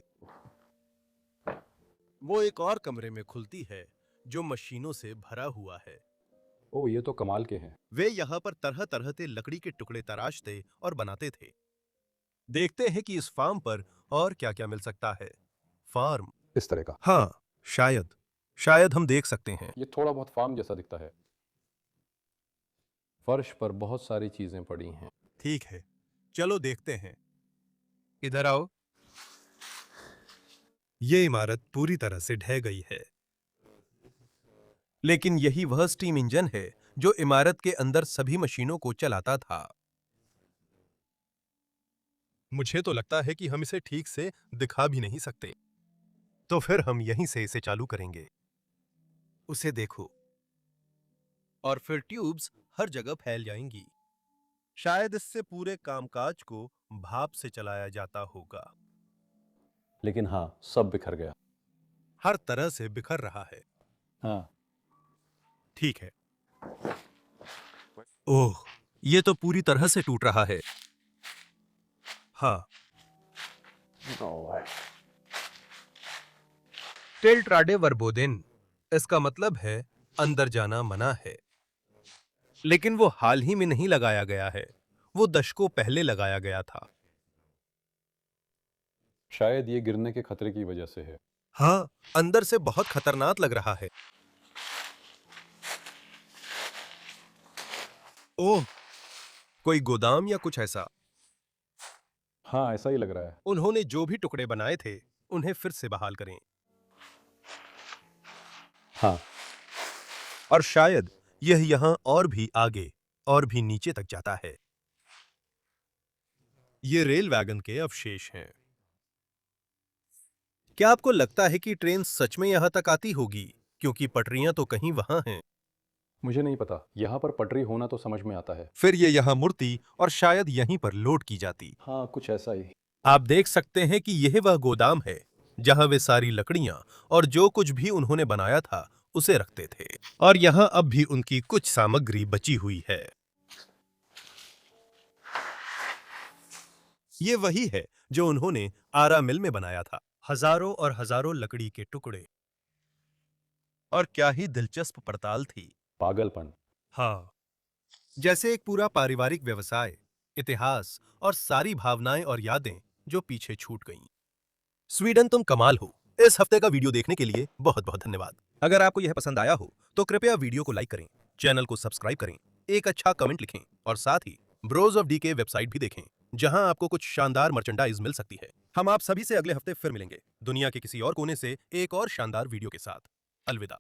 वो एक और कमरे में खुलती है जो मशीनों से भरा हुआ है। ओह, ये तो कमाल के हैं। वे यहाँ पर तरह तरह के लकड़ी के टुकड़े तराशते और बनाते थे। देखते हैं कि इस फार्म पर और क्या क्या मिल सकता है। फार्म, इस तरह का। हाँ, शायद हम देख सकते हैं। ये थोड़ा बहुत फार्म जैसा दिखता है। फर्श पर बहुत सारी चीजें पड़ी हैं। ठीक है, चलो देखते हैं। इधर आओ। ये इमारत पूरी तरह से ढह गई है, लेकिन यही वह स्टीम इंजन है जो इमारत के अंदर सभी मशीनों को चलाता था। मुझे तो लगता है कि हम इसे ठीक से दिखा भी नहीं सकते, तो फिर हम यहीं से इसे चालू करेंगे। उसे देखो, और फिर ट्यूब्स हर जगह फैल जाएंगी। शायद इससे पूरे कामकाज को भाप से चलाया जाता होगा। लेकिन हाँ, सब बिखर गया। हर तरह से बिखर रहा है। हाँ, ठीक है। ओह, ये तो पूरी तरह से टूट रहा है। हाँ, टेल्ट्राडे वर्बोदेन, इसका मतलब है अंदर जाना मना है। लेकिन वो हाल ही में नहीं लगाया गया है, वो दशकों पहले लगाया गया था। शायद ये गिरने के खतरे की वजह से है। हाँ, अंदर से बहुत खतरनाक लग रहा है। ओह, कोई गोदाम या कुछ ऐसा। हाँ, ऐसा ही लग रहा है। उन्होंने जो भी टुकड़े बनाए थे उन्हें फिर से बहाल करें। हाँ, और शायद यह यहां और भी आगे और भी नीचे तक जाता है। ये रेल वैगन के अवशेष हैं। क्या आपको लगता है कि ट्रेन सच में यहां तक आती होगी? क्योंकि पटरियां तो कहीं वहां हैं। मुझे नहीं पता। यहाँ पर पटरी होना तो समझ में आता है। फिर ये यहां मुड़ती और शायद यहीं पर लोड की जाती। हाँ, कुछ ऐसा ही। आप देख सकते हैं कि यह वह गोदाम है जहां वे सारी लकड़ियां और जो कुछ भी उन्होंने बनाया था उसे रखते थे। और यहां अब भी उनकी कुछ सामग्री बची हुई है। ये वही है जो उन्होंने आरा मिल में बनाया था। हजारों और हजारों लकड़ी के टुकड़े। और क्या ही दिलचस्प पड़ताल थी। पागलपन। हाँ, जैसे एक पूरा पारिवारिक व्यवसाय, इतिहास और सारी भावनाएं और यादें जो पीछे छूट गईं। स्वीडन, तुम कमाल हो। इस हफ्ते का वीडियो देखने के लिए बहुत बहुत धन्यवाद। अगर आपको यह पसंद आया हो तो कृपया वीडियो को लाइक करें, चैनल को सब्सक्राइब करें, एक अच्छा कमेंट लिखें और साथ ही ब्रोज ऑफ डी के वेबसाइट भी देखें, जहां आपको कुछ शानदार मर्चेंडाइज मिल सकती है। हम आप सभी से अगले हफ्ते फिर मिलेंगे, दुनिया के किसी और कोने से एक और शानदार वीडियो के साथ। अलविदा।